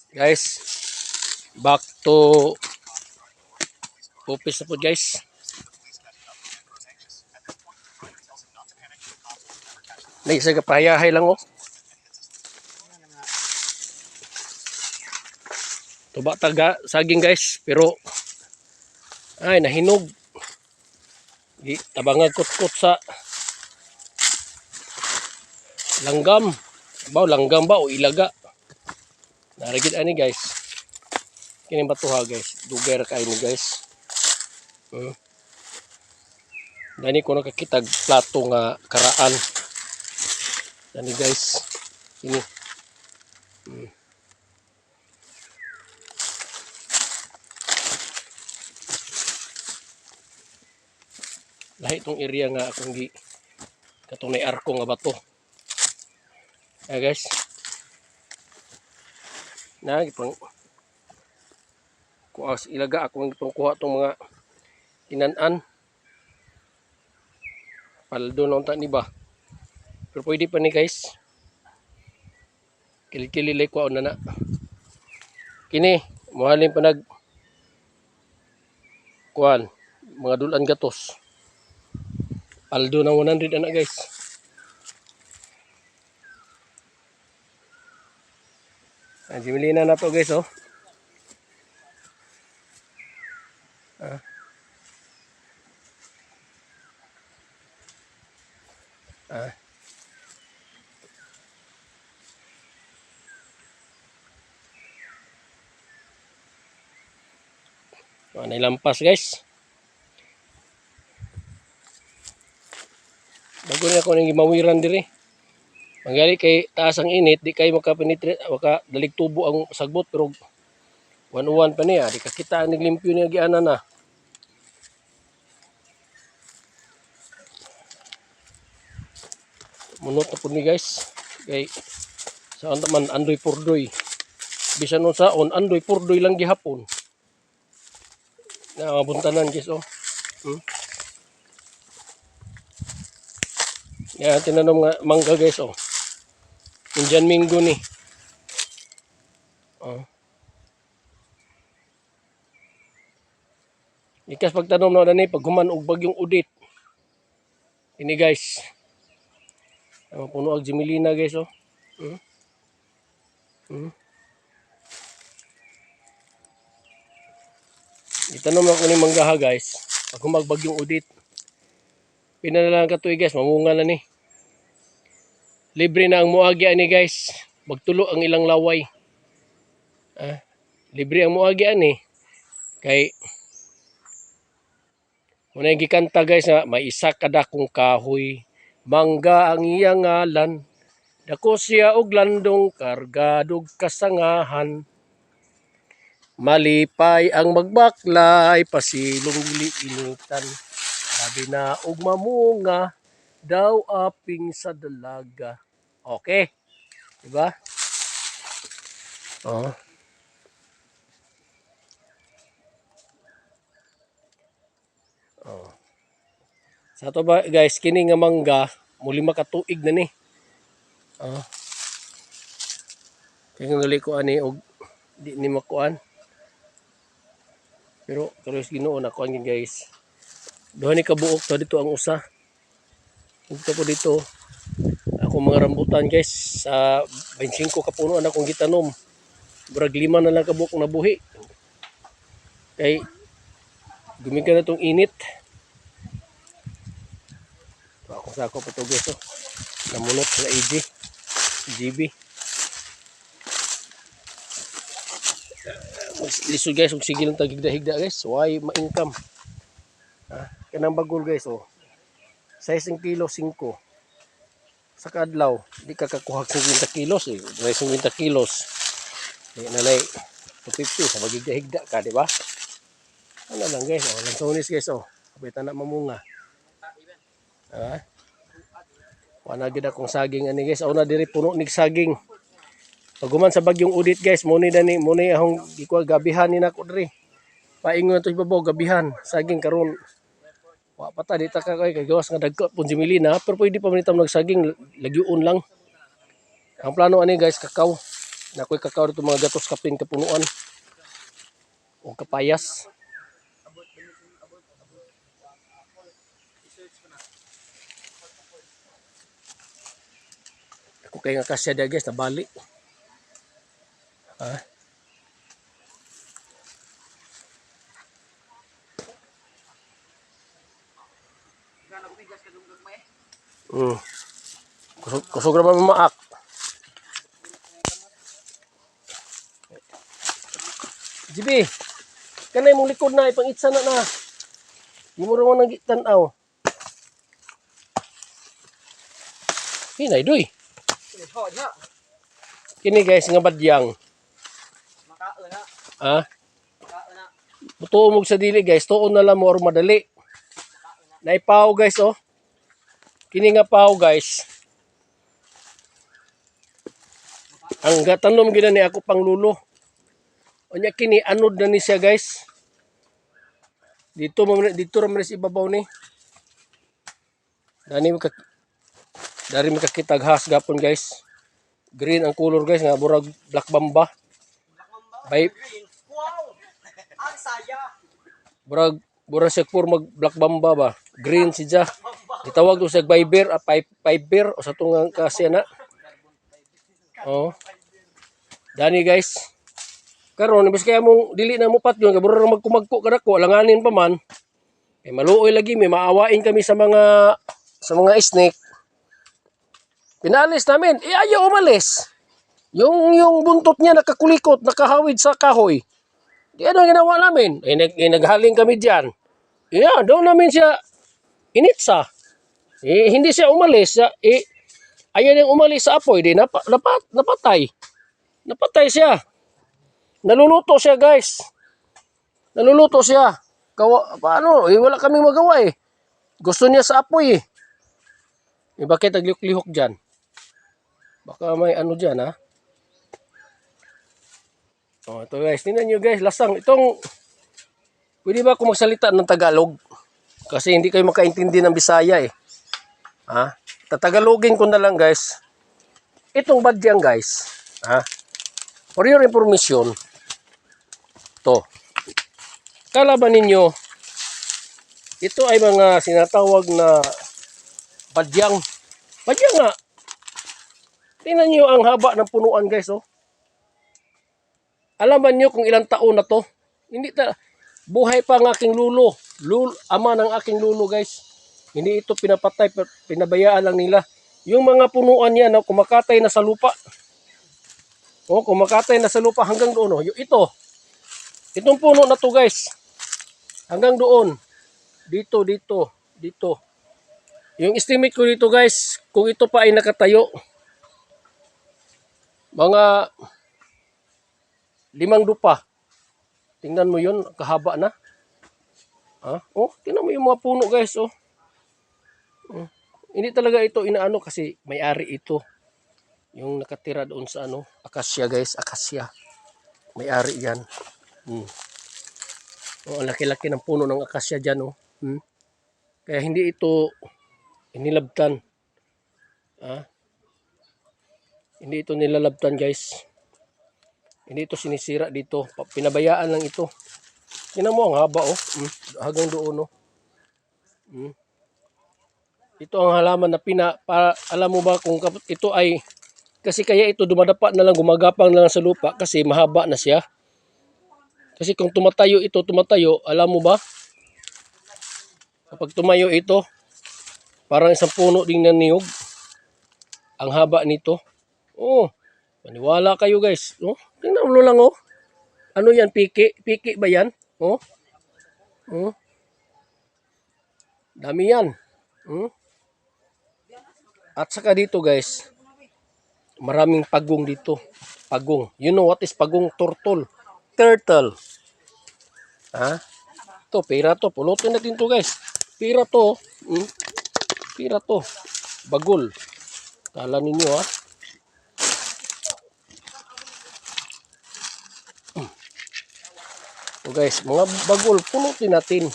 Guys, back to office na po guys. Naisa ka pahayahay lang oh. Tuba taga saging guys, pero ay nahinog. Di tabangag kot-kot sa langgam. Ba langgam ba o ilaga. Narigid ani guys. Kini batuha guys. Duger kay ni guys. Dani ko nakakitag plato nga karaan. Dani guys. Ini. Lahi itong area nga akong gi katong nay arko nga bato. Guys. Na gipang kuas ilaga ako itong kuha tong mga inanan. Paldo na unta ni ba. Pero pwede pa ni guys. Kilikililay ko na na. Kini muhalin pa nag kuan mga dulan gatos. Paldo na 100 ana guys. Jimilina na to guys oh. Nailampas guys. Bago niya ako nang gimawiran diri. Manggali kay taas ang init, di kay makapenetrate, maka dalig tubo ang sagbot pero 101 pa niya, di kakita ang naglimpyo niya giana na. Munot na po ni guys. Kay saan naman andoy purdoy. Bisan nun saon, andoy purdoy lang gihapon. Na mabuntanan guys oh. Yan, tinanom nga mangga guys oh. Indian Mingo ni. Oh. Ikas pagtanom na ni pag human og bagyong udit. Ini guys. Puno ang Jimilina guys oh. Itanom ako ni manggaha guys. Pag humagbagyong udit. Pina na lang katuig guys, mamunga na ni. Libre na ang muagi ani guys. Magtulo ang ilang laway. Libre ang muagi ani. Kay muna yung gikanta guys nga, may isa kada kong kahoy. Mangga ang iyang ngalan. Dako siya og landong kargadog kasangahan. Malipay ang magbaklay, pasilong initan. Sabi na og mamunga, daw aping sa dalaga. Okay? Diba? Oh. Oh. Sa to ba guys, kini nga mangga, muli makatuig na ni. Oh. Kaya nga gali ko ani og di ni makuan. Pero karos Ginoo na kuan guys. Duha ni kabuok to dito ang usa. Dito po dito. Ako mga rambutan guys sa 25 ka puno na akong gitanom. Brag 5 na lang kabuok na buhi. Kay gumikan na tong init. Ako sa ako pa to guys oh. Namunot sa AG. GB. Lisod guys, og sige lang tagigda-higda guys. Why ma-income? Kanang bagol guys oh. 6 kilo 5. Sa kadlaw, di ka kakuha 50 kilos eh. May 50 kilos. Di na lay 250 sa magigda-higda ka, di ba? Ano lang guys, oh, lansones guys oh. Kapitan na mamunga. Wala gid akong saging ani guys. Una diri puno nig saging. Paguman sa bagyong udit guys, muni ahong ikuha gabihan ni nako diri. Paingon to ibabaw gabihan, saging karon. Wa pa ta dita ka kay gawas nga dagko pun Jimilina, pero pwede pa man itam nagsaging lagyon lang. Ang plano ani guys, kakao. Nakoy kakao dito mga gatos kapin kapunuan. O kapayas. Ako kay nga kasya da guys, nabali. Ha? Kusog ra ba maak? Jibi, kanay mong likod na, ipangitsa na na. Di mo raman nang tanaw. Hinay, doy. Kini guys, nga badyang. Ha? Buto mo sa dili guys, tuon na lang mo or madali. Naipaw guys, oh. Kini nga paw guys. Ang gatanom gina ni ako pang lulo. Onya kini anod na ni siya guys. Dito ra man sa ibabaw ni. Dari makakitag has gapon guys. Green ang color guys nga burag black bamba. Bay ang saya. Burag siya pur mag black bamba ba. Green siya. Gitawag do sa fiber, fiber o sa tungang kasi na. Oh. Dani guys. Karon ibis kaya mong dili na mo patyon kay burag magkumagko kadako langanin pa man. Eh maluoy lagi may maawain kami sa mga snake. Pinalis namin, ayaw umalis. Yung buntot niya nakakulikot, nakahawid sa kahoy. Di ano ginawa namin? Naghaling kami diyan. Doon namin siya initsa. Hindi siya umalis. Ayaw niyang umalis sa apoy. Napatay. Napatay siya. Naluluto siya guys. Naluluto siya. Paano? Wala kaming magawa eh. Gusto niya sa apoy eh. Bakit naglihok-lihok dyan? Baka may ano dyan ha. Oh, ito guys. Tingnan nyo guys. Lasang. Pwede ba ako magsalita ng Tagalog? Kasi hindi kayo makaintindi ng Bisaya eh. Ha? Tatagalogin ko na lang guys. Itong badyang guys. Ha? For your information. To. Kalaban ninyo. Ito ay mga sinatawag na badyang. Badyang nga. Tingnan nyo ang haba ng punuan guys oh. Alaman nyo kung ilang taon na to. Buhay pa ang aking lulo. Ama ng aking lulo guys. Hindi ito pinapatay, pinabayaan lang nila. Yung mga punuan niya na kumakatay na sa lupa. Oh, kumakatay na sa lupa hanggang doon oh. Itong puno na to guys. Hanggang doon. Dito. Yung estimate ko dito guys, kung ito pa ay nakatayo, mga 5 dupa. Tingnan mo yun, kahaba na. Oh, tingnan mo yung mga puno guys, oh. Hindi talaga ito inaano kasi may-ari ito. Yung nakatira doon sa akasya guys, akasya. May-ari yan. Oh, ang laki-laki ng puno ng akasya dyan, oh. Kaya hindi ito inilabtan. Hindi ito nilalabtan guys. Hindi ito sinisira dito. Pinabayaan lang ito. Tingnan mo ang haba oh. Hanggang doon oh. Ito ang halaman na alam mo ba kung ito ay kasi kaya ito dumadapa na lang, gumagapang na lang sa lupa kasi mahaba na siya. Kasi kung tumatayo, alam mo ba? Kapag tumayo ito, parang isang puno ding ng niyog. Ang haba nito. Oh, maniwala kayo guys. Oh, tingnan mo lang oh. Ano yan, piki? Piki ba yan? Oh. Dami yan. At saka dito guys, maraming pagong dito. Pagong. You know what is pagong? Turtle. Ito, pira to. Pulutin natin to guys. Pira to. Pira to. Bagol. Kala ninyo ha. So guys, mga bagol, pulutin natin.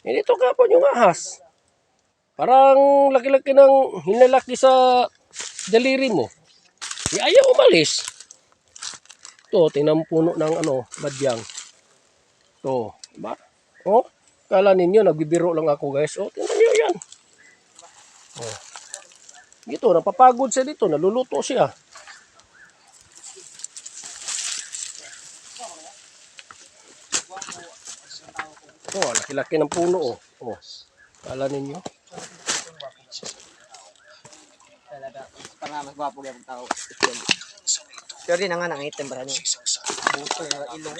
Ito kapon yung ahas. Parang laki-laki ng hinalaki sa daliri mo. Ayaw umalis. To, tingnan mo puno ng badyang. To, ba? Oh, kala ninyo nagbibiro lang ako, guys. Oh, tingnan niyo 'yan. Oh. Dito, napapagod siya dito, naluluto siya. Oh, laki-laki ng puno, oh. Oh. Kala ninyo. Talaga, para mas gwapo yung tao. Pero din nga nang item ba niyo? Buto yung ilong.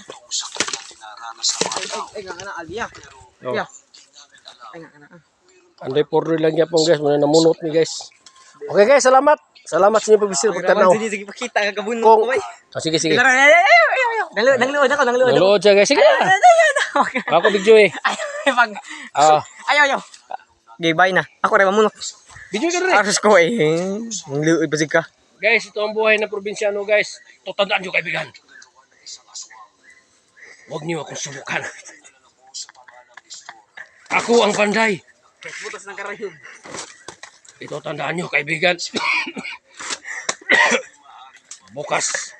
Ay, nga na alya. Oh. Yeah. Ay nga na. Anday pordo lang niya pong guys, muna namunot ni guys. Okay guys, salamat. Salamat sa inyo pagbisita pagtanaw. Sige pakita ka kabunot Kung, ko bay. sige, sige. Nangluod ako. Nalood siya guys. Sige na. Ako video eh. Ayaw. Gibay na. Ako rin mamunot. Video ka rin. Aros ko eh. Nangluod pa ka. Guys, ito ang buhay ng probinsyano guys. Ito tandaan nyo kaibigan. Huwag niyo akong subukan. Ako ang panday. Butas ng karayom. Ito tandaan nyo kaibigan. Bukas.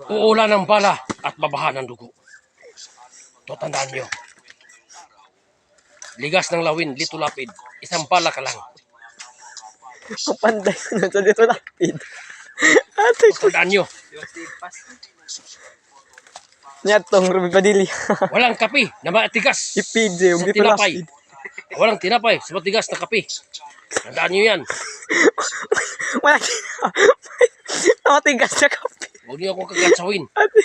Uulan ng bala at babaha ng dugo. Ito tandaan nyo. Ligas ng lawin, dito lapid. Isang bala ka lang. Kapanday ko na sa dito lapid. Ate Ito tandaan nyo. Nyatong Ruby Padilla. Walang kape na matigas. Ipidje yung sa dito tinapay. lapid. Walang tinapay sa matigas na kape. Tandaan nyo yan. Wala matigas na kape. Huwag niyo akong kagatsawin. Ate,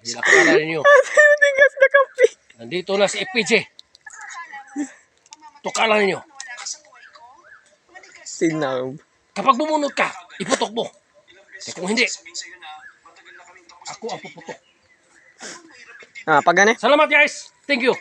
Hilakala ninyo. matigas na kape. Nandito na si FPJ. Tukala ninyo. Sinaw. Kapag bumunot ka, iputok mo. Eh kung hindi, ako ang puputok. Pag gani? Salamat guys. Thank you.